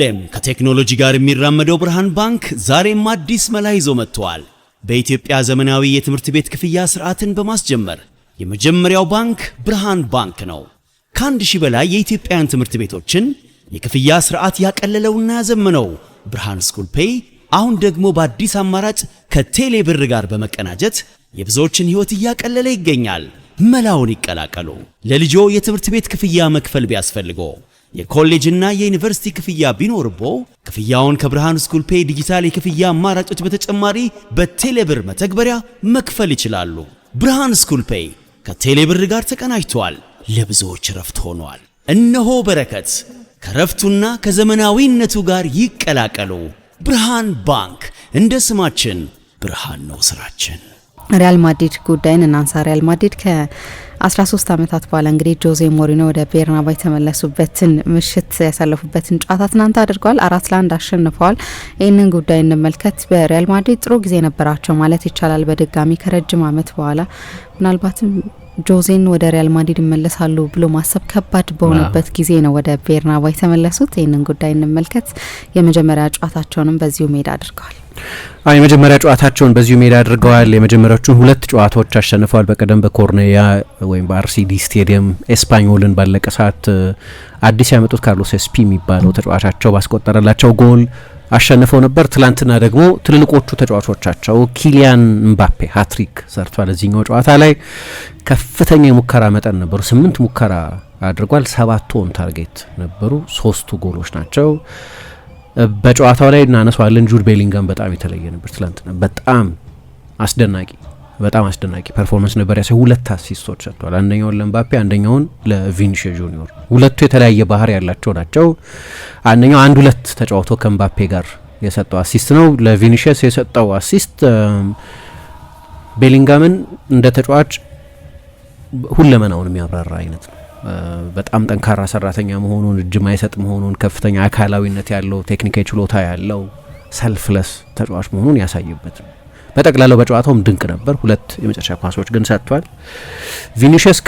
ሁሌም ከቴክኖሎጂ ጋር የሚራመደው ብርሃን ባንክ ዛሬም አዲስ መላ ይዞ መጥቷል። በኢትዮጵያ ዘመናዊ የትምህርት ቤት ክፍያ ስርዓትን በማስጀመር የመጀመሪያው ባንክ ብርሃን ባንክ ነው። ከ1000 በላይ የኢትዮጵያን ትምህርት ቤቶችን የክፍያ ስርዓት ያቀለለውና ያዘመነው ብርሃን ስኩል ፔይ አሁን ደግሞ በአዲስ አማራጭ ከቴሌ ብር ጋር በመቀናጀት የብዙዎችን ህይወት እያቀለለ ይገኛል። መላውን ይቀላቀሉ። ለልጆ የትምህርት ቤት ክፍያ መክፈል ቢያስፈልጎ የኮሌጅና የዩኒቨርሲቲ ክፍያ ቢኖርቦ ክፍያውን ከብርሃን ስኩል ፔይ ዲጂታል የክፍያ አማራጮች በተጨማሪ በቴሌብር መተግበሪያ መክፈል ይችላሉ። ብርሃን ስኩል ፔይ ከቴሌብር ጋር ተቀናጅቷል። ለብዙዎች ረፍት ሆኗል። እነሆ በረከት ከረፍቱና ከዘመናዊነቱ ጋር ይቀላቀሉ። ብርሃን ባንክ እንደ ስማችን ብርሃን ነው ስራችን። ሪያል ማድሪድ ጉዳይን እናንሳ። ሪያል ማድሪድ ከ13 ዓመታት በኋላ እንግዲህ ጆዜ ሞሪኖ ወደ ቤርናባው የተመለሱበትን ምሽት ያሳለፉበትን ጨዋታ ትናንት አድርገዋል። 4-1 አሸንፈዋል። ይህንን ጉዳይ እንመልከት። በሪያል ማድሪድ ጥሩ ጊዜ ነበራቸው ማለት ይቻላል። በድጋሚ ከረጅም ዓመት በኋላ ምናልባትም ጆዜን ወደ ሪያል ማድሪድ ይመለሳሉ ብሎ ማሰብ ከባድ በሆነበት ጊዜ ነው ወደ ቤርናባው የተመለሱት። ይህንን ጉዳይ እንመልከት። የመጀመሪያ ጨዋታቸውንም በዚሁ ሜዳ አድርገዋል። የመጀመሪያ ጨዋታቸውን በዚሁ ሜዳ አድርገዋል። የመጀመሪያዎቹን 2 ጨዋታዎች አሸንፈዋል። በቀደም በኮርኔያ ወይም በአርሲዲ ስቴዲየም ኤስፓኞልን ባለቀ ሰዓት አዲስ ያመጡት ካርሎስ ኤስፒ የሚባለው ተጫዋቻቸው ባስቆጠረላቸው ጎል አሸንፈው ነበር። ትላንትና ደግሞ ትልልቆቹ ተጫዋቾቻቸው ኪሊያን ምባፔ ሃትሪክ ሰርቷል። እዚህኛው ጨዋታ ላይ ከፍተኛ የሙከራ መጠን ነበሩ። 8 ሙከራ አድርጓል። 7 ኦን ታርጌት ነበሩ። 3ቱ ጎሎች ናቸው። በጨዋታው ላይ እናነሳዋለን። ጁድ ቤሊንጋም በጣም የተለየ ነበር ትላንትና። በጣም አስደናቂ ፐርፎርማንስ ነበር። 2 አሲስቶች ሰጥቷል። አንደኛውን ለምባፔ፣ አንደኛውን ለቪኒሺየስ ጁኒዮር። ሁለቱ የተለያየ ባህሪ ያላቸው ናቸው። አንደኛው 1-2 ተጫውቶ ከምባፔ ጋር የሰጠው አሲስት ነው። ለቪኒሺየስ የሰጠው አሲስት ቤሊንጋምን እንደ ተጫዋች ሁለመናውን የሚያብራራ አይነት ነው። በጣም ጠንካራ ሰራተኛ መሆኑን፣ እጅ ማይሰጥ መሆኑን፣ ከፍተኛ አካላዊነት ያለው ቴክኒካዊ ችሎታ ያለው ሰልፍለስ ተጫዋች መሆኑን ያሳየበት ነው። በጠቅላላው በጨዋታውም ድንቅ ነበር። 2 የመጨረሻ ኳሶች ግን ሰጥቷል። ቪኒሺየስ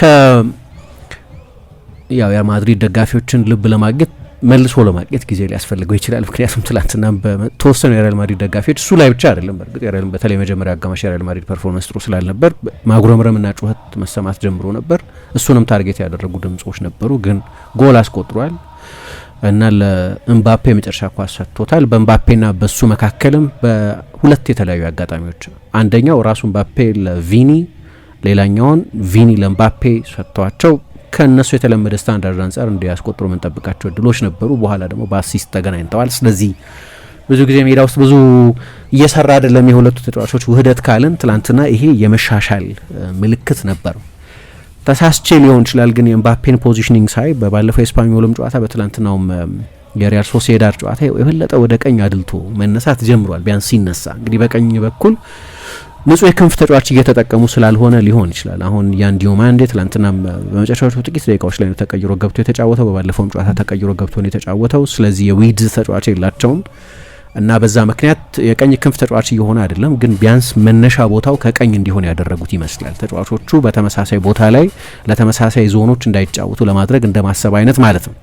የማድሪድ ደጋፊዎችን ልብ ለማግኘት መልሶ ለማግኘት ጊዜ ሊያስፈልገው ይችላል። ምክንያቱም ትላንትና በተወሰኑ የሪያል ማድሪድ ደጋፊዎች እሱ ላይ ብቻ አይደለም፣ በእርግጥ በተለይ መጀመሪያ አጋማሽ የሪያል ማድሪድ ፐርፎርማንስ ጥሩ ስላልነበር ማጉረምረምና ጩኸት መሰማት ጀምሮ ነበር። እሱንም ታርጌት ያደረጉ ድምጾች ነበሩ። ግን ጎል አስቆጥሯል እና ለእምባፔ የመጨረሻ ኳስ ሰጥቶታል። በእምባፔና በሱ መካከልም በ2 የተለያዩ አጋጣሚዎች አንደኛው ራሱ እምባፔ ለቪኒ፣ ሌላኛውን ቪኒ ለእምባፔ ሰጥቷቸው ከነሱ የተለመደ ስታንዳርድ አንጻር እንዲያስቆጥሩ የምንጠብቃቸው እድሎች ነበሩ። በኋላ ደግሞ በአሲስት ተገናኝተዋል። ስለዚህ ብዙ ጊዜ ሜዳ ውስጥ ብዙ እየሰራ አይደለም የሁለቱ ተጫዋቾች ውህደት ካልን ትላንትና ይሄ የመሻሻል ምልክት ነበር። ተሳስቼ ሊሆን ይችላል፣ ግን የኤምባፔን ፖዚሽኒንግ ሳይ ባለፈው የስፓኞልም ጨዋታ በትላንትናውም የሪያል ሶሲዳድ ጨዋታ የበለጠ ወደ ቀኝ አድልቶ መነሳት ጀምሯል። ቢያንስ ሲነሳ እንግዲህ በቀኝ በኩል ንጹህ የክንፍ ተጫዋች እየተጠቀሙ ስላልሆነ ሊሆን ይችላል። አሁን ያን ዲዮማንዴ ትላንትና በመጨረሻዎቹ ጥቂት ደቂቃዎች ላይ ነው ተቀይሮ ገብቶ የተጫወተው። በባለፈውም ጨዋታ ተቀይሮ ገብቶ ነው የተጫወተው። ስለዚህ የዊድዝ ተጫዋች የላቸውም እና በዛ ምክንያት የቀኝ ክንፍ ተጫዋች እየሆነ አይደለም፣ ግን ቢያንስ መነሻ ቦታው ከቀኝ እንዲሆን ያደረጉት ይመስላል። ተጫዋቾቹ በተመሳሳይ ቦታ ላይ ለተመሳሳይ ዞኖች እንዳይጫወቱ ለማድረግ እንደማሰብ አይነት ማለት ነው።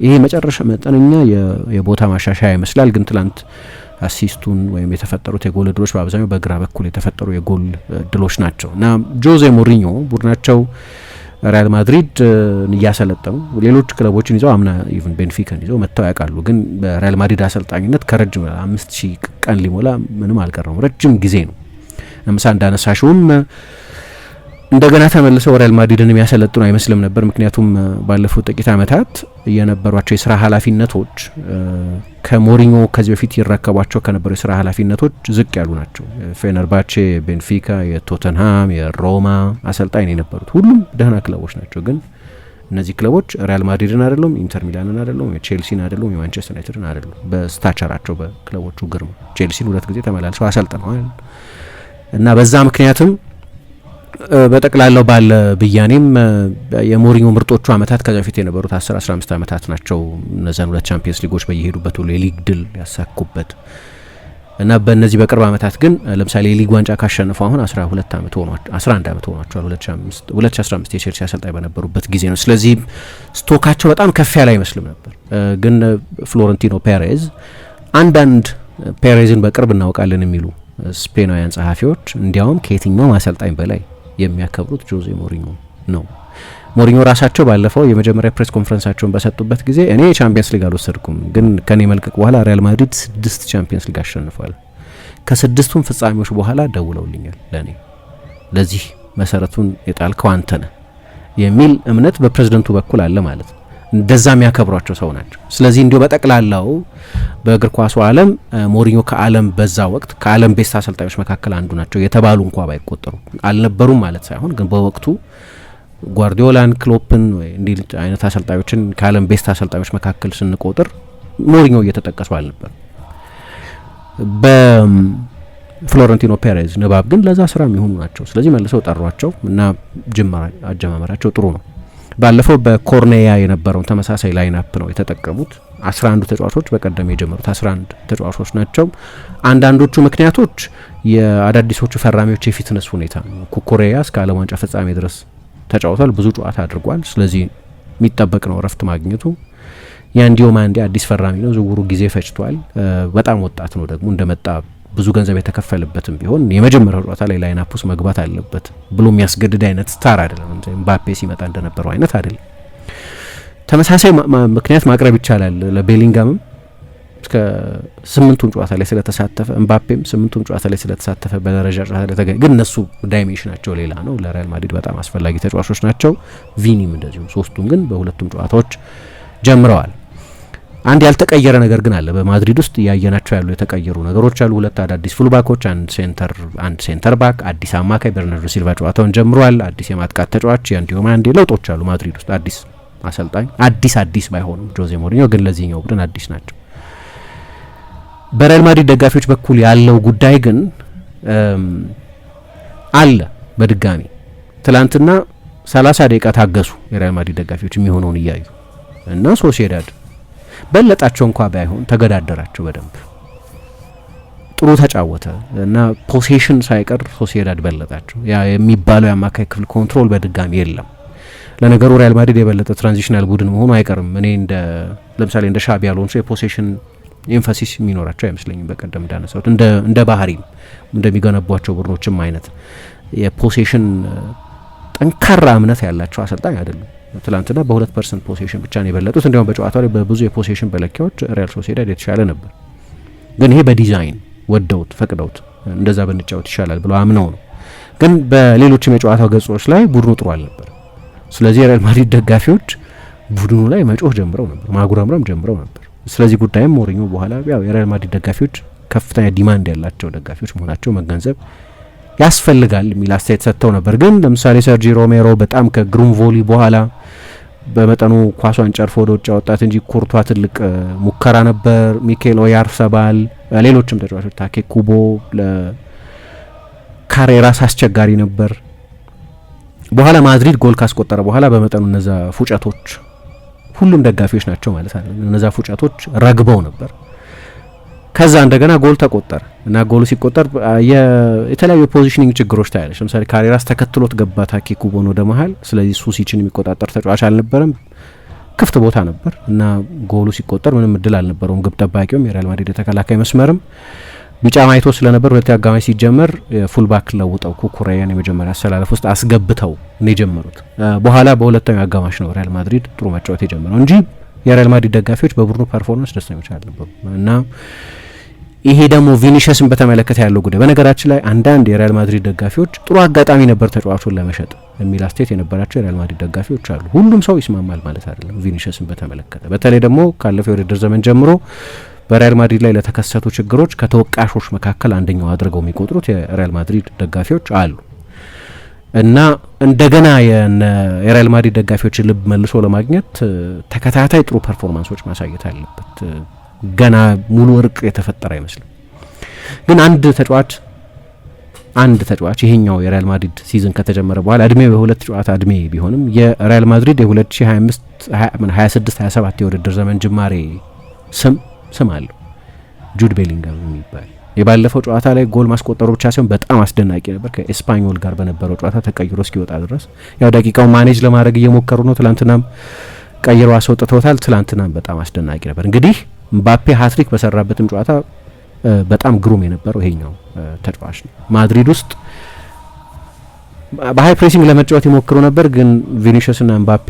ይሄ መጨረሻ መጠነኛ የቦታ ማሻሻያ ይመስላል። ግን ትላንት አሲስቱን ወይም የተፈጠሩት የጎል እድሎች በአብዛኛው በግራ በኩል የተፈጠሩ የጎል እድሎች ናቸው እና ጆዜ ሞሪኞ ቡድናቸው ሪያል ማድሪድ እያሰለጠኑ ሌሎች ክለቦችን ይዘው አምና ኢቭን ቤንፊካን ይዘው መጥተው ያውቃሉ። ግን በሪያል ማድሪድ አሰልጣኝነት ከረጅም 5000 ቀን ሊሞላ ምንም አልቀረም። ረጅም ጊዜ ነው። ለምሳ እንዳነሳሽውም እንደገና ተመልሰው ሪያል ማድሪድን የሚያሰለጥኑ አይመስልም ነበር። ምክንያቱም ባለፉት ጥቂት ዓመታት የነበሯቸው የስራ ኃላፊነቶች ከሞሪኞ ከዚህ በፊት ይረከቧቸው ከነበሩ የስራ ኃላፊነቶች ዝቅ ያሉ ናቸው። ፌነርባቼ፣ ቤንፊካ፣ የቶተንሃም፣ የሮማ አሰልጣኝ የነበሩት ሁሉም ደህና ክለቦች ናቸው። ግን እነዚህ ክለቦች ሪያል ማድሪድን አይደሉም፣ ኢንተር ሚላንን አይደሉም፣ የቼልሲን አይደሉም፣ የማንቸስተር ዩናይትድን አይደሉም። በስታቸራቸው በክለቦቹ ግርማ ቼልሲን 2 ጊዜ ተመላልሰው አሰልጥነዋል እና በዛ ምክንያትም በጠቅላላው ባለ ብያኔም የሞሪኞ ምርጦቹ አመታት ከዛ በፊት የነበሩት 10-15 አመታት ናቸው። እነዛን 2 ቻምፒየንስ ሊጎች በየሄዱበት ሁሉ የሊግ ድል ያሳኩበት እና በእነዚህ በቅርብ ዓመታት ግን ለምሳሌ የሊግ ዋንጫ ካሸነፉ አሁን 11 ዓመት ሆኗቸዋል 2015 የቼልሲ አሰልጣኝ በነበሩበት ጊዜ ነው። ስለዚህ ስቶካቸው በጣም ከፍ ያለ አይመስልም ነበር። ግን ፍሎረንቲኖ ፔሬዝ አንዳንድ ፔሬዝን በቅርብ እናውቃለን የሚሉ ስፔናውያን ጸሐፊዎች እንዲያውም ከየትኛው አሰልጣኝ በላይ የሚያከብሩት ጆዜ ሞሪኞ ነው። ሞሪኞ ራሳቸው ባለፈው የመጀመሪያ ፕሬስ ኮንፈረንሳቸውን በሰጡበት ጊዜ እኔ የቻምፒየንስ ሊግ አልወሰድኩም፣ ግን ከኔ መልቀቅ በኋላ ሪያል ማድሪድ 6 ቻምፒየንስ ሊግ አሸንፏል። ከ6ቱም ፍጻሜዎች በኋላ ደውለውልኛል ለኔ ለዚህ መሰረቱን የጣልከው አንተ ነህ የሚል እምነት በፕሬዝዳንቱ በኩል አለ ማለት ነው። እንደዛ የሚያከብሯቸው ሰው ናቸው። ስለዚህ እንዲሁ በጠቅላላው በእግር ኳሱ ዓለም ሞሪኞ ከዓለም በዛ ወቅት ከዓለም ቤስት አሰልጣኞች መካከል አንዱ ናቸው የተባሉ እንኳ ባይቆጠሩ አልነበሩም ማለት ሳይሆን፣ ግን በወቅቱ ጓርዲዮላን፣ ክሎፕን ወይ እንዲህ አይነት አሰልጣኞችን ከዓለም ቤስት አሰልጣኞች መካከል ስንቆጥር ሞሪኞ እየተጠቀሱ አልነበር። በፍሎረንቲኖ ፔሬዝ ንባብ ግን ለዛ ስራ የሚሆኑ ናቸው። ስለዚህ መልሰው ጠሯቸው እና አጀማመራቸው ጥሩ ነው። ባለፈው በኮርኔያ የነበረውን ተመሳሳይ ላይናፕ ነው የተጠቀሙት። 11 ተጫዋቾች በቀደም የጀመሩት 11 ተጫዋቾች ናቸው። አንዳንዶቹ ምክንያቶች የአዳዲሶቹ ፈራሚዎች የፊትነስ ሁኔታ ነው። ኩኩሬያ እስከ ዓለም ዋንጫ ፍጻሜ ድረስ ተጫውቷል፣ ብዙ ጨዋታ አድርጓል። ስለዚህ የሚጠበቅ ነው ረፍት ማግኘቱ። ያንዲዮ ማንዲ አዲስ ፈራሚ ነው፣ ዝውውሩ ጊዜ ፈጅቷል። በጣም ወጣት ነው ደግሞ እንደመጣ ብዙ ገንዘብ የተከፈለበትም ቢሆን የመጀመሪያው ጨዋታ ላይ ላይናፕ ውስጥ መግባት አለበት ብሎ የሚያስገድድ አይነት ስታር አይደለም። ኤምባፔ ሲመጣ እንደነበረው አይነት አይደለም። ተመሳሳይ ምክንያት ማቅረብ ይቻላል ለቤሊንጋምም እስከ 8ቱም ጨዋታ ላይ ስለተሳተፈ፣ ኤምባፔም 8ቱም ጨዋታ ላይ ስለተሳተፈ በደረጃ ጨዋታ ላይ ተገኘ። ግን እነሱ ዳይሜንሽናቸው ሌላ ነው። ለሪያል ማድሪድ በጣም አስፈላጊ ተጫዋቾች ናቸው። ቪኒም እንደዚሁ። 3ቱም ግን በሁለቱም ጨዋታዎች ጀምረዋል። አንድ ያልተቀየረ ነገር ግን አለ። በማድሪድ ውስጥ ያየናቸው ያሉ የተቀየሩ ነገሮች አሉ። 2 አዳዲስ ፉልባኮች፣ አንድ ሴንተር ባክ፣ አዲስ አማካይ በርናርዶ ሲልቫ ጨዋታውን ጀምሯል። አዲስ የማጥቃት ተጫዋች ያንዲዮ ማንዲ። ለውጦች አሉ ማድሪድ ውስጥ። አዲስ አሰልጣኝ አዲስ ባይሆኑም ጆዜ ሞሪኞ ግን ለዚህኛው ቡድን አዲስ ናቸው። በሪያል ማድሪድ ደጋፊዎች በኩል ያለው ጉዳይ ግን አለ። በድጋሚ ትላንትና 30 ደቂቃ ታገሱ የሪያል ማድሪድ ደጋፊዎች የሚሆነውን እያዩ እና ሶሲዳድ በለጣቸው እንኳ ባይሆን ተገዳደራቸው። በደንብ ጥሩ ተጫወተ እና ፖሴሽን ሳይቀር ሶሲዳድ በለጣቸው። ያ የሚባለው የአማካይ ክፍል ኮንትሮል በድጋሚ የለም። ለነገሩ ሪያል ማድሪድ የበለጠ ትራንዚሽናል ቡድን መሆኑ አይቀርም። እኔ ለምሳሌ እንደ ሻቢ አሎንሶ የፖሴሽን ኤምፋሲስ የሚኖራቸው አይመስለኝም። በቀደም እንዳነሳሁት እንደ ባህሪም እንደሚገነቧቸው ቡድኖችም አይነት የፖሴሽን ጠንካራ እምነት ያላቸው አሰልጣኝ አይደሉም። ትላንትና በ2% ፖሴሽን ብቻ ነው የበለጡት። እንዲያውም በጨዋታው ላይ በብዙ የፖሴሽን መለኪያዎች ሪያል ሶሲዳድ የተሻለ ነበር። ግን ይሄ በዲዛይን ወደውት ፈቅደውት እንደዛ ብንጫወት ይሻላል ብለው አምነው ነው። ግን በሌሎችም የጨዋታው ገጾች ላይ ቡድኑ ጥሩ አልነበር። ስለዚህ የሪያል ማድሪድ ደጋፊዎች ቡድኑ ላይ መጮህ ጀምረው ነበር፣ ማጉረምረም ጀምረው ነበር። ስለዚህ ጉዳይም ሞሪኞ በኋላ ያው የሪያል ማድሪድ ደጋፊዎች ከፍተኛ ዲማንድ ያላቸው ደጋፊዎች መሆናቸው መገንዘብ ያስፈልጋል የሚል አስተያየት ሰጥተው ነበር። ግን ለምሳሌ ሰርጂ ሮሜሮ በጣም ከግሩም ቮሊ በኋላ በመጠኑ ኳሷን ጨርፎ ወደ ውጭ አወጣት እንጂ ኩርቷ ትልቅ ሙከራ ነበር። ሚኬል ኦያርሰባል፣ ሌሎችም ተጫዋቾች ታኬ ኩቦ ለካሬራስ አስቸጋሪ ነበር። በኋላ ማድሪድ ጎል ካስቆጠረ በኋላ በመጠኑ እነዛ ፉጨቶች ሁሉም ደጋፊዎች ናቸው ማለት አይደለም፣ እነዛ ፉጨቶች ረግበው ነበር። ከዛ እንደገና ጎል ተቆጠረ እና ጎሉ ሲቆጠር የተለያዩ ፖዚሽኒንግ ችግሮች ታያለች። ለምሳሌ ካሬራስ ተከትሎት ገባ ታኬ ኩቦን ወደ መሀል። ስለዚህ ሱሲችን የሚቆጣጠር ተጫዋች አልነበረም፣ ክፍት ቦታ ነበር እና ጎሉ ሲቆጠር ምንም እድል አልነበረውም። ግብ ጠባቂውም የሪያል ማድሪድ የተከላካይ መስመርም ቢጫ ማይቶ ስለነበር ሁለተኛው አጋማሽ ሲጀመር ፉልባክ ለውጠው ኩኩሬያን የመጀመሪያ አሰላለፍ ውስጥ አስገብተው ነው የጀመሩት። በኋላ በሁለተኛው አጋማሽ ነው ሪያል ማድሪድ ጥሩ መጫወት የጀመረው እንጂ የሪያል ማድሪድ ደጋፊዎች በቡድኑ ፐርፎርማንስ ደስተኞች አልነበሩ እና ይሄ ደግሞ ቪኒሽስን በተመለከተ ያለው ጉዳይ በነገራችን ላይ አንዳንድ የሪያል ማድሪድ ደጋፊዎች ጥሩ አጋጣሚ ነበር ተጫዋቹን ለመሸጥ የሚል አስተያየት የነበራቸው የሪያል ማድሪድ ደጋፊዎች አሉ። ሁሉም ሰው ይስማማል ማለት አይደለም። ቪኒሽስን በተመለከተ በተለይ ደግሞ ካለፈው የውድድር ዘመን ጀምሮ በሪያል ማድሪድ ላይ ለተከሰቱ ችግሮች ከተወቃሾች መካከል አንደኛው አድርገው የሚቆጥሩት የሪያል ማድሪድ ደጋፊዎች አሉ እና እንደገና የሪያል ማድሪድ ደጋፊዎችን ልብ መልሶ ለማግኘት ተከታታይ ጥሩ ፐርፎርማንሶች ማሳየት አለበት። ገና ሙሉ እርቅ የተፈጠረ አይመስልም። ግን አንድ ተጫዋች ይሄኛው የሪያል ማድሪድ ሲዝን ከተጀመረ በኋላ እድሜው የሁለት ጨዋታ እድሜ ቢሆንም የሪያል ማድሪድ የ2025-26-27 የውድድር ዘመን ጅማሬ ስም አለው ጁድ ቤሊንጋም የሚባል የባለፈው ጨዋታ ላይ ጎል ማስቆጠሩ ብቻ ሳይሆን በጣም አስደናቂ ነበር። ከኤስፓኞል ጋር በነበረው ጨዋታ ተቀይሮ እስኪወጣ ድረስ ያው ደቂቃው ማኔጅ ለማድረግ እየሞከሩ ነው። ትላንትናም ቀይሮ አስወጥተውታል። ትላንትናም በጣም አስደናቂ ነበር። እንግዲህ ምባፔ ሃትሪክ በሰራበትም ጨዋታ በጣም ግሩም የነበረው ይሄኛው ተጫዋች ነው። ማድሪድ ውስጥ በሃይ ፕሬሲንግ ለመጫወት ይሞክሩ ነበር፣ ግን ቪኒሲየስ እና ምባፔ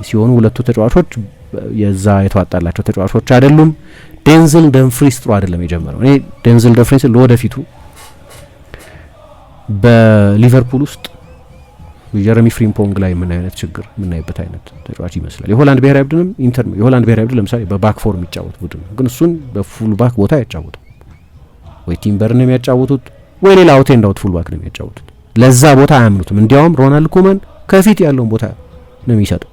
ሲሆኑ ሁለቱ ተጫዋቾች የዛ የተዋጣላቸው ተጫዋቾች አይደሉም። ዴንዝል ደምፍሪስ ጥሩ አይደለም የጀመረው። እኔ ዴንዝል ደምፍሪስ ለወደፊቱ በሊቨርፑል ውስጥ ጀረሚ ፍሪምፖንግ ላይ ምን አይነት ችግር የምናይበት አይነት ተጫዋች ይመስላል። የሆላንድ ብሔራዊ ቡድንም የሆላንድ ብሔራዊ ቡድን ለምሳሌ በባክ ፎር የሚጫወት ቡድን ነው፣ ግን እሱን በፉል ባክ ቦታ ያጫወቱ ወይ ቲምበር ነው የሚያጫወቱት ወይ ሌላ አውት ኤንድ አውት ፉል ባክ ነው የሚያጫወቱት። ለዛ ቦታ አያምኑትም። እንዲያውም ሮናልድ ኮመን ከፊት ያለውን ቦታ ነው የሚሰጠው።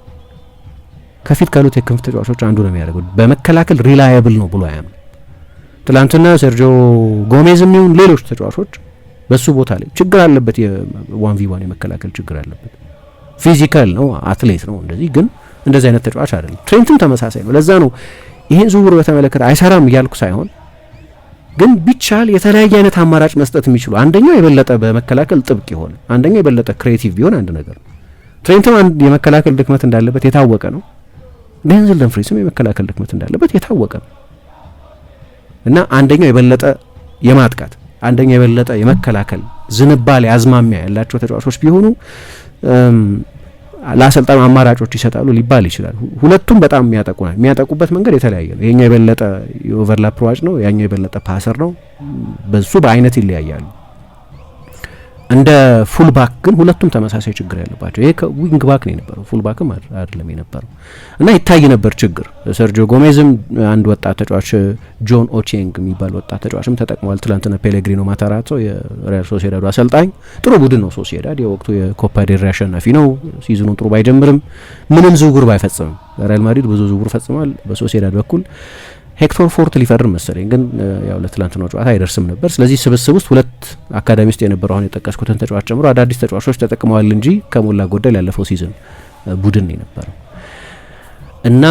ከፊት ካሉት የክንፍ ተጫዋቾች አንዱ ነው የሚያደርገው። በመከላከል ሪላየብል ነው ብሎ አያምኑ። ትላንትና ሰርጂዮ ጎሜዝም ይሁን ሌሎች ተጫዋቾች በሱ ቦታ ላይ ችግር አለበት። የ1v1 የመከላከል ችግር አለበት። ፊዚካል ነው፣ አትሌት ነው እንደዚህ፣ ግን እንደዚህ አይነት ተጫዋች አይደለም። ትሬንትም ተመሳሳይ ነው። ለዛ ነው ይሄን ዝውውር በተመለከተ አይሰራም እያልኩ ሳይሆን፣ ግን ቢቻል የተለያየ አይነት አማራጭ መስጠት የሚችሉ አንደኛው የበለጠ በመከላከል ጥብቅ ይሆን፣ አንደኛው የበለጠ ክሬቲቭ ቢሆን አንድ ነገር ነው። ትሬንትም አንድ የመከላከል ድክመት እንዳለበት የታወቀ ነው። ዴንዝል ደምፍሪስም የመከላከል ድክመት እንዳለበት የታወቀ ነው እና አንደኛው የበለጠ የማጥቃት አንደኛው የበለጠ የመከላከል ዝንባሌ አዝማሚያ ያላቸው ተጫዋቾች ቢሆኑ ለአሰልጣኙ አማራጮች ይሰጣሉ ሊባል ይችላል። ሁለቱም በጣም የሚያጠቁበት መንገድ የተለያየ ነው። ይሄኛው የበለጠ የኦቨርላፕ ሯጭ ነው፣ ያኛው የበለጠ ፓሰር ነው። በሱ በአይነት ይለያያሉ። እንደ ፉል ባክ ግን ሁለቱም ተመሳሳይ ችግር ያለባቸው። ይሄ ከዊንግ ባክ ነው የነበረው፣ ፉል ባክም አይደለም የነበረው እና ይታይ ነበር ችግር። ሰርጂዮ ጎሜዝም አንድ ወጣት ተጫዋች ጆን ኦቼንግ የሚባል ወጣት ተጫዋችም ተጠቅመዋል። ትላንትና ፔሌግሪኖ ማታራቶ የሪያል ሶሲዳዱ አሰልጣኝ፣ ጥሩ ቡድን ነው ሶሲዳድ፣ የወቅቱ የኮፓ ዴል ሬይ አሸናፊ ነው። ሲዝኑን ጥሩ ባይጀምርም ምንም ዝውውር ባይፈጽምም ሪያል ማድሪድ ብዙ ዝውውር ፈጽሟል በሶሲዳድ በኩል። ሄክቶር ፎርት ሊፈርም መሰለኝ፣ ግን ያው ለትላንትናው ጨዋታ አይደርስም ነበር። ስለዚህ ስብስብ ውስጥ ሁለት አካዳሚ ውስጥ የነበረው አሁን የጠቀስኩትን ተጫዋች ጨምሮ አዳዲስ ተጫዋቾች ተጠቅመዋል እንጂ ከሞላ ጎደል ያለፈው ሲዝን ቡድን ነው የነበረው እና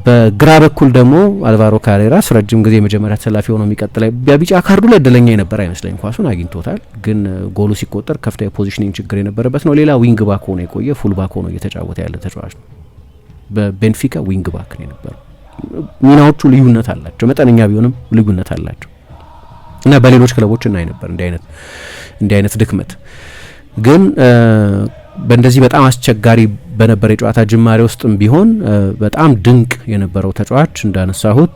በግራ በኩል ደግሞ አልቫሮ ካሬራስ ረጅም ጊዜ የመጀመሪያ ተሰላፊ ሆኖ የሚቀጥል በቢጫ ካርዱ ላይ እድለኛ የነበረ አይመስለኝ። ኳሱን አግኝቶታል፣ ግን ጎሉ ሲቆጠር ከፍተኛ የፖዚሽኒንግ ችግር የነበረበት ነው። ሌላ ዊንግ ባክ ሆኖ የቆየ ፉል ባክ ሆኖ እየተጫወተ ያለ ተጫዋች ነው። በቤንፊካ ዊንግ ባክ ነው የነበረው። ሚናዎቹ ልዩነት አላቸው፣ መጠነኛ ቢሆንም ልዩነት አላቸው እና በሌሎች ክለቦች እናይ ነበር እንዲህ አይነት ድክመት። ግን በእንደዚህ በጣም አስቸጋሪ በነበረ የጨዋታ ጅማሬ ውስጥም ቢሆን በጣም ድንቅ የነበረው ተጫዋች እንዳነሳሁት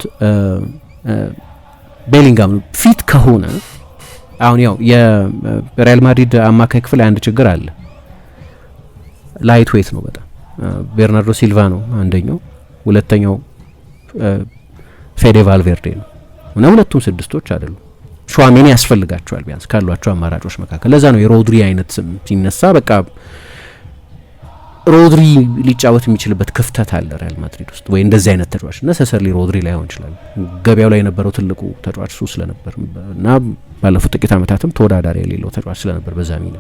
ቤሊንጋም ፊት ከሆነ አሁን ያው የሪያል ማድሪድ አማካይ ክፍል አንድ ችግር አለ። ላይት ዌት ነው በጣም። ቤርናርዶ ሲልቫ ነው አንደኛው፣ ሁለተኛው ፌዴ ቫልቬርዴ ነው እና ሁለቱም ስድስቶች አይደሉም። ሹዋሜኒ ያስፈልጋቸዋል ቢያንስ ካሏቸው አማራጮች መካከል። ለዛ ነው የሮድሪ አይነት ስም ሲነሳ በቃ ሮድሪ ሊጫወት የሚችልበት ክፍተት አለ ሪያል ማድሪድ ውስጥ፣ ወይ እንደዚህ አይነት ተጫዋች ነሰሰርሊ ሮድሪ ላይሆን ይችላል። ገበያው ላይ የነበረው ትልቁ ተጫዋች እሱ ስለነበር እና ባለፉት ጥቂት ዓመታትም ተወዳዳሪ የሌለው ተጫዋች ስለነበር በዛ ሚና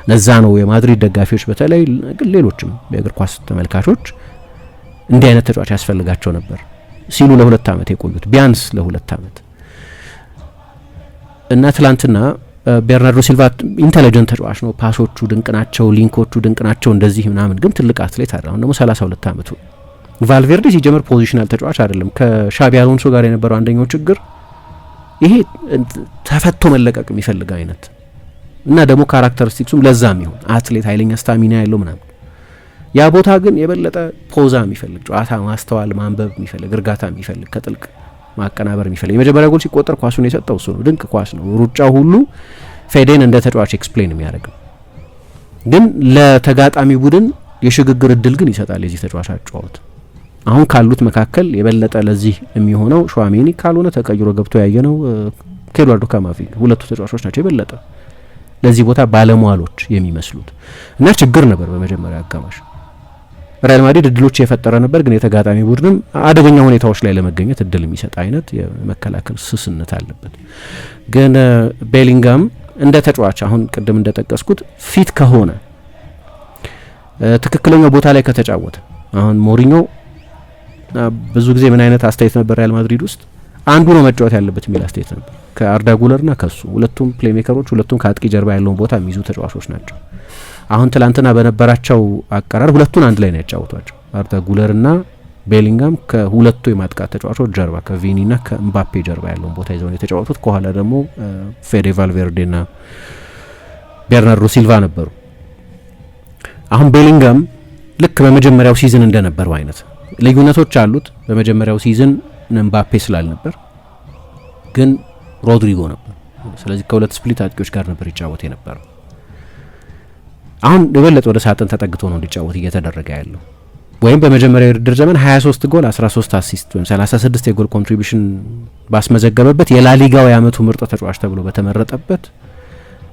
ለዛ ነው የማድሪድ ደጋፊዎች በተለይ ግን ሌሎችም የእግር ኳስ ተመልካቾች እንዲህ አይነት ተጫዋች ያስፈልጋቸው ነበር ሲሉ ለ2 ዓመት የቆዩት ቢያንስ ለ2 ዓመት እና ትላንትና ቤርናርዶ ሲልቫ ኢንተለጀንት ተጫዋች ነው። ፓሶቹ ድንቅ ናቸው፣ ሊንኮቹ ድንቅ ናቸው እንደዚህ ምናምን፣ ግን ትልቅ አትሌት አይደለም። አሁን ደግሞ 32 ዓመቱ። ቫልቬርዴ ሲጀምር ፖዚሽናል ተጫዋች አይደለም። ከሻቢ አሎንሶ ጋር የነበረው አንደኛው ችግር ይሄ ተፈቶ መለቀቅ የሚፈልግ አይነት እና ደግሞ ካራክተሪስቲክሱም ለዛም ይሁን አትሌት ኃይለኛ ስታሚና ያለው ምናምን፣ ያ ቦታ ግን የበለጠ ፖዛ የሚፈልግ ጨዋታ ማስተዋል ማንበብ የሚፈልግ እርጋታ የሚፈልግ ከጥልቅ ማቀናበር የሚፈልግ። የመጀመሪያ ጎል ሲቆጠር ኳሱን የሰጠው እሱ ነው። ድንቅ ኳስ ነው። ሩጫው ሁሉ ፌዴን እንደ ተጫዋች ኤክስፕሌን የሚያደርግ ግን ለተጋጣሚ ቡድን የሽግግር እድል ግን ይሰጣል የዚህ ተጫዋች አጫዋወት። አሁን ካሉት መካከል የበለጠ ለዚህ የሚሆነው ሹዋሜኒ ካልሆነ ተቀይሮ ገብቶ ያየነው ከኤድዋርዶ ካማቪንጋ ሁለቱ ተጫዋቾች ናቸው የበለጠ ለዚህ ቦታ ባለሟሎች የሚመስሉት እና ችግር ነበር በመጀመሪያ አጋማሽ። ሪያል ማድሪድ እድሎች የፈጠረ ነበር፣ ግን የተጋጣሚ ቡድንም አደገኛ ሁኔታዎች ላይ ለመገኘት እድል የሚሰጥ አይነት የመከላከል ስስነት አለበት። ግን ቤሊንጋም እንደ ተጫዋች አሁን ቅድም እንደጠቀስኩት ፊት ከሆነ ትክክለኛው ቦታ ላይ ከተጫወተ፣ አሁን ሞሪኞ ብዙ ጊዜ ምን አይነት አስተያየት ነበር ሪያል ማድሪድ ውስጥ አንዱ ነው መጫወት ያለበት የሚል አስተያየት ነበር ከአርዳ ጉለርና ከሱ። ሁለቱም ፕሌይሜከሮች፣ ሁለቱም ከአጥቂ ጀርባ ያለውን ቦታ የሚይዙ ተጫዋቾች ናቸው። አሁን ትላንትና በነበራቸው አቀራር ሁለቱን አንድ ላይ ነው ያጫወቷቸው። አርዳ ጉለርና ቤሊንጋም ከሁለቱ የማጥቃት ተጫዋቾች ጀርባ ከቪኒና ከኤምባፔ ጀርባ ያለውን ቦታ ይዘው ነው የተጫወቱት። ከኋላ ደግሞ ፌዴ ቫልቬርዴና ቤርናርዶ ሲልቫ ነበሩ። አሁን ቤሊንጋም ልክ በመጀመሪያው ሲዝን እንደነበረው አይነት ልዩነቶች አሉት። በመጀመሪያው ሲዝን ኤምባፔ ስላልነበር ግን ሮድሪጎ ነበር። ስለዚህ ከሁለት ስፕሊት አጥቂዎች ጋር ነበር ይጫወት የነበረው። አሁን የበለጠ ወደ ሳጥን ተጠግቶ ነው እንዲጫወት እየተደረገ ያለው። ወይም በመጀመሪያው የውድድር ዘመን 23 ጎል 13 አሲስት ወይም 36 የጎል ኮንትሪቢዩሽን ባስመዘገበበት የላሊጋው የአመቱ ምርጥ ተጫዋች ተብሎ በተመረጠበት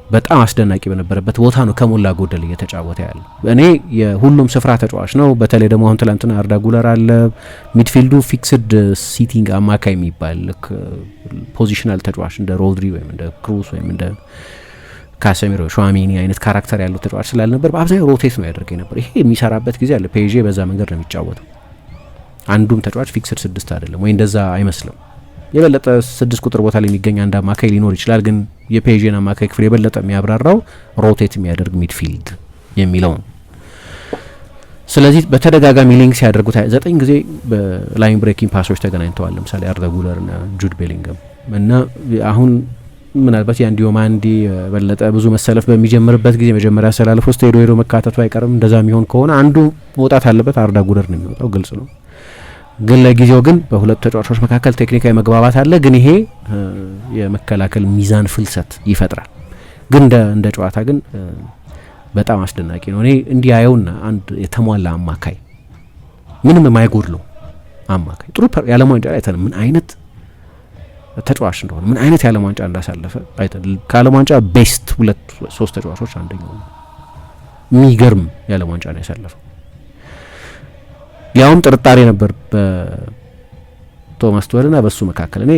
በጣም አስደናቂ በነበረበት ቦታ ነው ከሞላ ጎደል እየተጫወተ ያለው። እኔ የሁሉም ስፍራ ተጫዋች ነው። በተለይ ደግሞ አሁን ትላንትና አርዳ ጉለር አለ። ሚድፊልዱ ፊክስድ ሲቲንግ አማካይ የሚባል ፖዚሽናል ተጫዋች እንደ ሮድሪ ወይም እንደ ክሩስ ወይም እንደ ካሴሚሮ ሹዋሚኒ አይነት ካራክተር ያለው ተጫዋች ስላልነበር በአብዛኛው ሮቴት ነው ያደርገኝ ነበር። ይሄ የሚሰራበት ጊዜ አለ። ፔዤ በዛ መንገድ ነው የሚጫወተው። አንዱም ተጫዋች ፊክስድ 6 አይደለም ወይ እንደዛ አይመስልም። የበለጠ 6 ቁጥር ቦታ ላይ የሚገኝ አንድ አማካይ ሊኖር ይችላል። ግን የፔዤን አማካይ ክፍል የበለጠ የሚያብራራው ሮቴት የሚያደርግ ሚድፊልድ የሚለው ነው። ስለዚህ በተደጋጋሚ ሊንክ ሲያደርጉት 9 ጊዜ በላይን ብሬኪንግ ፓሶች ተገናኝተዋል። ለምሳሌ አርዳ ጉለርና ጁድ ቤሊንገም እና አሁን ምናልባት ያን ዲዮማንዲ በለጠ ብዙ መሰለፍ በሚጀምርበት ጊዜ መጀመሪያ አሰላለፍ ውስጥ ሄዶ መካተቱ አይቀርም። እንደዛ የሚሆን ከሆነ አንዱ መውጣት አለበት። አርዳ ጉለር ነው የሚወጣው፣ ግልጽ ነው። ግን ለጊዜው ግን በሁለቱ ተጫዋቾች መካከል ቴክኒካዊ መግባባት አለ። ግን ይሄ የመከላከል ሚዛን ፍልሰት ይፈጥራል። ግን እንደ ጨዋታ ግን በጣም አስደናቂ ነው። እኔ እንዲህ አየውና አንድ የተሟላ አማካይ ምንም የማይጎድለው አማካይ ጥሩ የዓለም ዋንጫ ላይ ምን አይነት ተጫዋች እንደሆነ ምን አይነት የዓለም ዋንጫ እንዳሳለፈ አይተን ከዓለም ዋንጫ ቤስት 2-3 ተጫዋቾች አንደኛው ነው። የሚገርም የዓለም ዋንጫ ነው ያሳለፈው። ያውም ጥርጣሬ ነበር በቶማስ ቱሄልና በሱ መካከል። እኔ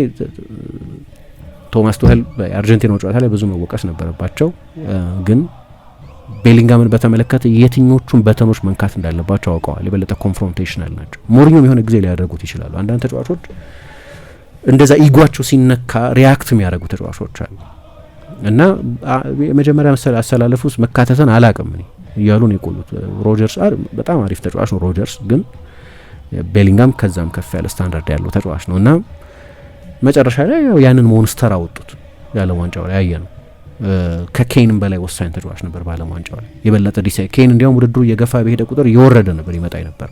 ቶማስ ቱሄል በአርጀንቲናው ጨዋታ ላይ ብዙ መወቀስ ነበረባቸው። ግን ቤሊንጋምን በተመለከተ የትኞቹን በተኖች መንካት እንዳለባቸው አውቀዋል። የበለጠ ኮንፍሮንቴሽናል ናቸው። ሞሪኞም የሆነ ጊዜ ሊያደርጉት ይችላሉ። አንዳንድ ተጫዋቾች እንደዛ ኢጓቸው ሲነካ ሪያክት የሚያደርጉ ተጫዋቾች አሉ እና የመጀመሪያ መሰል አሰላለፍ ውስጥ መካተተን አላቅም እኔ እያሉ ነው የቆሉት። ሮጀርስ በጣም አሪፍ ተጫዋች ነው ሮጀርስ፣ ግን ቤሊንጋም ከዛም ከፍ ያለ ስታንዳርድ ያለው ተጫዋች ነው እና መጨረሻ ላይ ያንን ሞንስተር አወጡት። የዓለም ዋንጫው ላይ ያየ ነው። ከኬንም በላይ ወሳኝ ተጫዋች ነበር በዓለም ዋንጫው ላይ የበለጠ ዲሳይ ኬን እንዲያውም ውድድሩ እየገፋ በሄደ ቁጥር እየወረደ ነበር ይመጣ ነበር።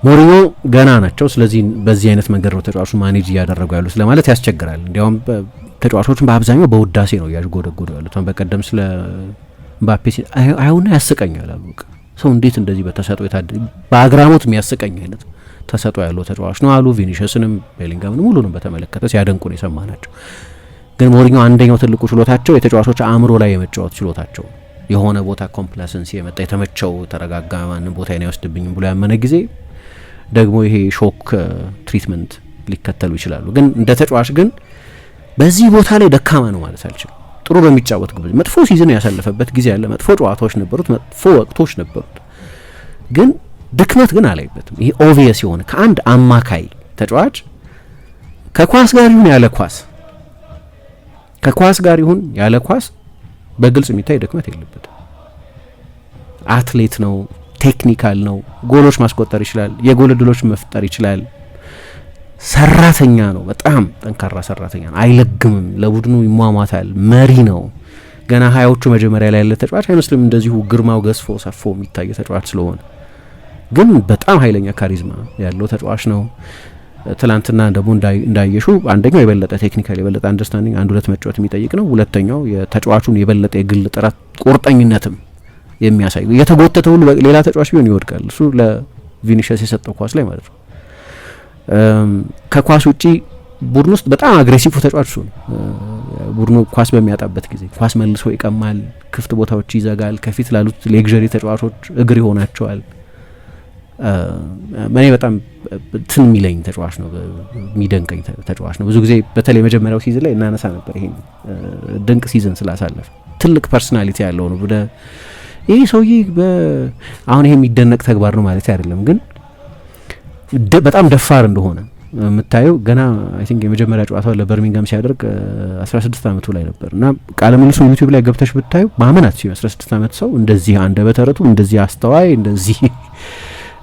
ሞሪኞ ገና ናቸው። ስለዚህ በዚህ አይነት መንገድ ነው ተጫዋቹ ማኔጅ እያደረጉ ያሉት ለማለት ያስቸግራል። እንዲያውም ተጫዋቾችን በአብዛኛው በውዳሴ ነው እያጎደጎዱ ያሉት። በቀደም ስለ ኤምባፔ አይሁንና ያስቀኛል አሉ። ሰው እንዴት እንደዚህ በተሰጥኦ በአግራሞት የሚያስቀኝ አይነት ተሰጥኦ ያለው ተጫዋች ነው አሉ። ቪኒሽስንም ቤሊንጋምንም ሁሉንም በተመለከተ ሲያደንቁ ነው የሰማናቸው። ግን ሞሪኞ አንደኛው ትልቁ ችሎታቸው የተጫዋቾች አእምሮ ላይ የመጫወት ችሎታቸው፣ የሆነ ቦታ ኮምፕላሰንሲ የመጣ የተመቸው ተረጋጋ ማንም ቦታ ነው ያወስድብኝም ብሎ ያመነ ጊዜ ደግሞ ይሄ ሾክ ትሪትመንት ሊከተሉ ይችላሉ። ግን እንደ ተጫዋች ግን በዚህ ቦታ ላይ ደካማ ነው ማለት አልችልም። ጥሩ በሚጫወት ግብ መጥፎ ሲዝን ያሳለፈበት ጊዜ ያለ መጥፎ ጨዋታዎች ነበሩት፣ መጥፎ ወቅቶች ነበሩት። ግን ድክመት ግን አላይበትም። ይሄ ኦቪየስ የሆነ ከአንድ አማካይ ተጫዋች ከኳስ ጋር ይሁን ያለ ኳስ በግልጽ የሚታይ ድክመት የለበትም። አትሌት ነው፣ ቴክኒካል ነው፣ ጎሎች ማስቆጠር ይችላል፣ የጎል እድሎች መፍጠር ይችላል። ሰራተኛ ነው፣ በጣም ጠንካራ ሰራተኛ ነው። አይለግምም፣ ለቡድኑ ይሟሟታል፣ መሪ ነው። ገና ሀያዎቹ መጀመሪያ ላይ ያለ ተጫዋች አይመስልም። እንደዚሁ ግርማው ገዝፎ ሰፎ የሚታይ ተጫዋች ስለሆነ ግን በጣም ኃይለኛ ካሪዝማ ያለው ተጫዋች ነው። ትላንትና ደግሞ እንዳየሹ አንደኛው የበለጠ ቴክኒካል የበለጠ አንደርስታንዲንግ አንድ ሁለት መጫወት የሚጠይቅ ነው። ሁለተኛው የተጫዋቹን የበለጠ የግል ጥረት ቁርጠኝነትም የሚያሳይ የተጎተተ ሁሉ ሌላ ተጫዋች ቢሆን ይወድቃል። እሱ ለቪኒሽስ የሰጠው ኳስ ላይ ማለት ነው። ከኳስ ውጪ ቡድን ውስጥ በጣም አግሬሲቭ ተጫዋች እሱ ነው። ቡድኑ ኳስ በሚያጣበት ጊዜ ኳስ መልሶ ይቀማል፣ ክፍት ቦታዎች ይዘጋል፣ ከፊት ላሉት ሌግዠሪ ተጫዋቾች እግር ይሆናቸዋል። እኔ በጣም ትን የሚለኝ ተጫዋች ነው፣ የሚደንቀኝ ተጫዋች ነው። ብዙ ጊዜ በተለይ መጀመሪያው ሲዝን ላይ እናነሳ ነበር ይሄን ድንቅ ሲዝን ስላሳለፈ ትልቅ ፐርሶናሊቲ ያለው ነው። ይሄ ሰውዬ አሁን ይሄ የሚደነቅ ተግባር ነው ማለት አይደለም፣ ግን በጣም ደፋር እንደሆነ የምታየው ገና አይ ቲንክ የመጀመሪያ ጨዋታው ለበርሚንጋም ሲያደርግ 16 ዓመቱ ላይ ነበር እና ቃለ ምልልሱ ዩቲዩብ ላይ ገብተሽ ብታዩ ማመናት ሲሆን 16 ዓመት ሰው እንደዚህ አንደበተ ርቱዕ እንደዚህ አስተዋይ እንደዚህ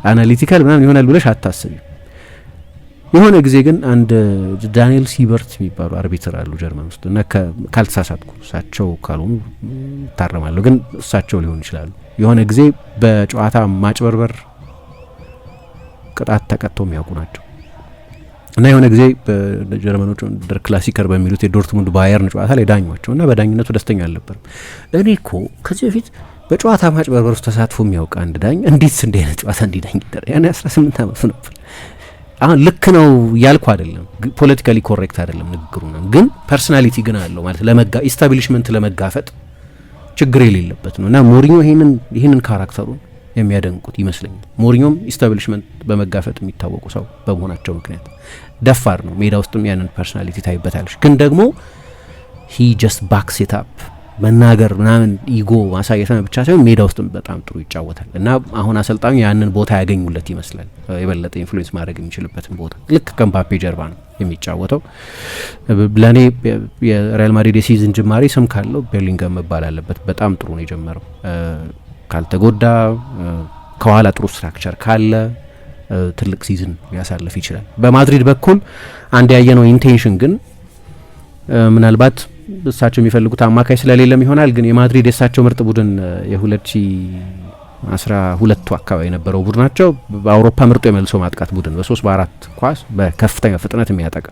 አናሊቲካል ምናምን ይሆናል ብለሽ አታስቢ። የሆነ ጊዜ ግን አንድ ዳንኤል ሲበርት የሚባሉ አርቢትር አሉ ጀርመን ውስጥ እና ካልተሳሳትኩ እሳቸው ካልሆኑ ታረማለሁ ግን እሳቸው ሊሆኑ ይችላሉ። የሆነ ጊዜ በጨዋታ ማጭበርበር ቅጣት ተቀጥተው የሚያውቁ ናቸው እና የሆነ ጊዜ በጀርመኖቹ ደር ክላሲከር በሚሉት የዶርትሙንድ ባየርን ጨዋታ ላይ ዳኟቸው እና በዳኝነቱ ደስተኛ አልነበረም። እኔ እኮ ከዚህ በፊት በጨዋታ ማጭበርበር ውስጥ ተሳትፎ የሚያውቅ አንድ ዳኝ እንዴት እንደ አይነት ጨዋታ እንዲዳኝ ይደረግ? ያኔ 18 ዓመቱ ነበር። አሁን ልክ ነው ያልኩ አይደለም፣ ፖለቲካሊ ኮሬክት አይደለም ንግግሩ ነው፣ ግን ፐርሰናሊቲ ግን አለው ማለት ኢስታብሊሽመንት ለመጋፈጥ ችግር የሌለበት ነው እና ሞሪኞ ይሄንን ካራክተሩን የሚያደንቁት ይመስለኛል። ሞሪኞም ኢስታብሊሽመንት በመጋፈጥ የሚታወቁ ሰው በመሆናቸው ምክንያት ደፋር ነው። ሜዳ ውስጥም ያንን ፐርሰናሊቲ ታይበታለሽ። ግን ደግሞ ሂ ጀስት ባክስ ኢት አፕ መናገር ምናምን ኢጎ ማሳየት ብቻ ሳይሆን ሜዳ ውስጥም በጣም ጥሩ ይጫወታል እና አሁን አሰልጣኙ ያንን ቦታ ያገኙለት ይመስላል። የበለጠ ኢንፍሉዌንስ ማድረግ የሚችልበትን ቦታ ልክ ከምባፔ ጀርባ ነው የሚጫወተው። ለእኔ የሪያል ማድሪድ የሲዝን ጅማሬ ስም ካለው ቤሊንጋም መባል አለበት። በጣም ጥሩ ነው የጀመረው ካልተጎዳ ከኋላ ጥሩ ስትራክቸር ካለ ትልቅ ሲዝን ሊያሳልፍ ይችላል። በማድሪድ በኩል አንድ ያየነው ኢንቴንሽን ግን ምናልባት እሳቸው የሚፈልጉት አማካይ ስለሌለም ይሆናል። ግን የማድሪድ የእሳቸው ምርጥ ቡድን የ2012 አካባቢ የነበረው ቡድናቸው በአውሮፓ ምርጡ የመልሶ ማጥቃት ቡድን በ3 በ4 ኳስ በከፍተኛ ፍጥነት የሚያጠቃ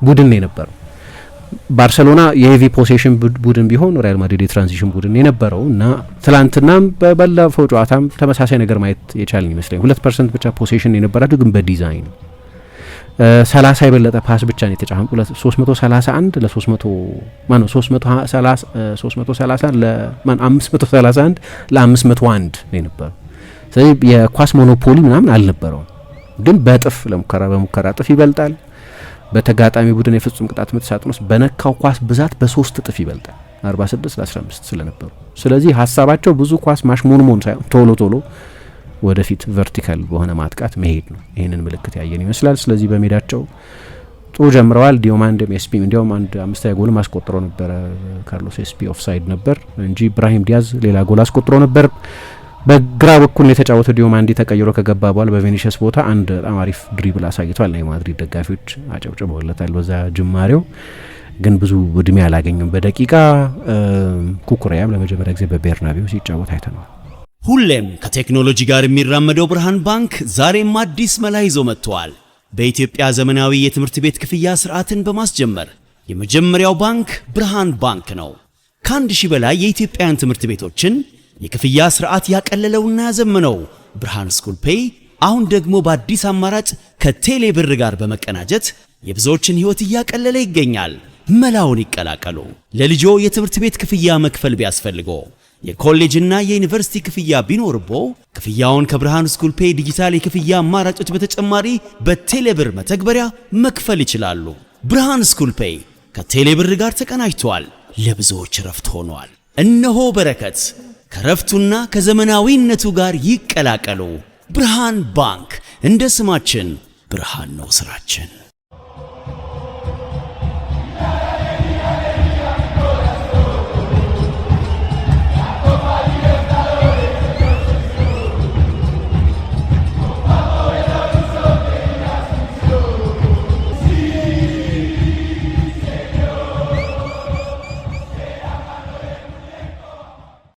ቡድን የነበረው። ባርሴሎና የሄቪ ፖሴሽን ቡድን ቢሆን ሪያል ማድሪድ የትራንዚሽን ቡድን የነበረው እና ትላንትናም በባለፈው ጨዋታም ተመሳሳይ ነገር ማየት የቻልን ይመስለኛል። 2% ብቻ ፖሴሽን የነበራቸው ግን በዲዛይን 30 የበለጠ ፓስ ብቻ ነው የተጫወቱ 331 ለ300 ማነው 331 ለ501 ነው የነበረው። ስለዚህ የኳስ ሞኖፖሊ ምናምን አልነበረውም፣ ግን በእጥፍ በሙከራ እጥፍ ይበልጣል። በተጋጣሚ ቡድን የፍጹም ቅጣት ምት ሳጥን ውስጥ በነካው ኳስ ብዛት በ3 እጥፍ ይበልጣል 46 ለ15 ስለነበሩ። ስለዚህ ሀሳባቸው ብዙ ኳስ ማሽሞንሞን ሳይሆን ቶሎ ወደፊት ቨርቲካል በሆነ ማጥቃት መሄድ ነው። ይህንን ምልክት ያየን ይመስላል። ስለዚህ በሜዳቸው ጥሩ ጀምረዋል። ዲዮማንድም ኤስፒም እንዲያውም አንድ 5ኛ ጎል አስቆጥሮ ነበረ። ካርሎስ ኤስፒ ኦፍሳይድ ነበር እንጂ ብራሂም ዲያዝ ሌላ ጎል አስቆጥሮ ነበር። በግራ በኩል የተጫወተው ዲዮማንዲ ተቀይሮ ከገባ በኋላ በቬኒሽስ ቦታ አንድ በጣም አሪፍ ድሪብል አሳይቷል። የማድሪድ ደጋፊዎች አጨብጭበውለታል። በዛ ጅማሬው ግን ብዙ እድሜ አላገኘም በደቂቃ። ኩኩሬያም ለመጀመሪያ ጊዜ በቤርናቤው ሲጫወት አይተነዋል። ሁሌም ከቴክኖሎጂ ጋር የሚራመደው ብርሃን ባንክ ዛሬም አዲስ መላ ይዞ መጥቷል። በኢትዮጵያ ዘመናዊ የትምህርት ቤት ክፍያ ስርዓትን በማስጀመር የመጀመሪያው ባንክ ብርሃን ባንክ ነው። ከ1000 በላይ የኢትዮጵያውያን ትምህርት ቤቶችን የክፍያ ስርዓት ያቀለለውና ያዘመነው ብርሃን ስኩል ፔይ አሁን ደግሞ በአዲስ አማራጭ ከቴሌ ብር ጋር በመቀናጀት የብዙዎችን ህይወት እያቀለለ ይገኛል። መላውን ይቀላቀሉ። ለልጆ የትምህርት ቤት ክፍያ መክፈል ቢያስፈልጎ የኮሌጅና የዩኒቨርሲቲ ክፍያ ቢኖርቦ ክፍያውን ከብርሃን ስኩል ፔይ ዲጂታል የክፍያ አማራጮች በተጨማሪ በቴሌብር መተግበሪያ መክፈል ይችላሉ። ብርሃን ስኩል ፔይ ከቴሌብር ጋር ተቀናጅቷል። ለብዙዎች ረፍት ሆኗል። እነሆ በረከት ከረፍቱና ከዘመናዊነቱ ጋር ይቀላቀሉ። ብርሃን ባንክ እንደ ስማችን ብርሃን ነው ስራችን።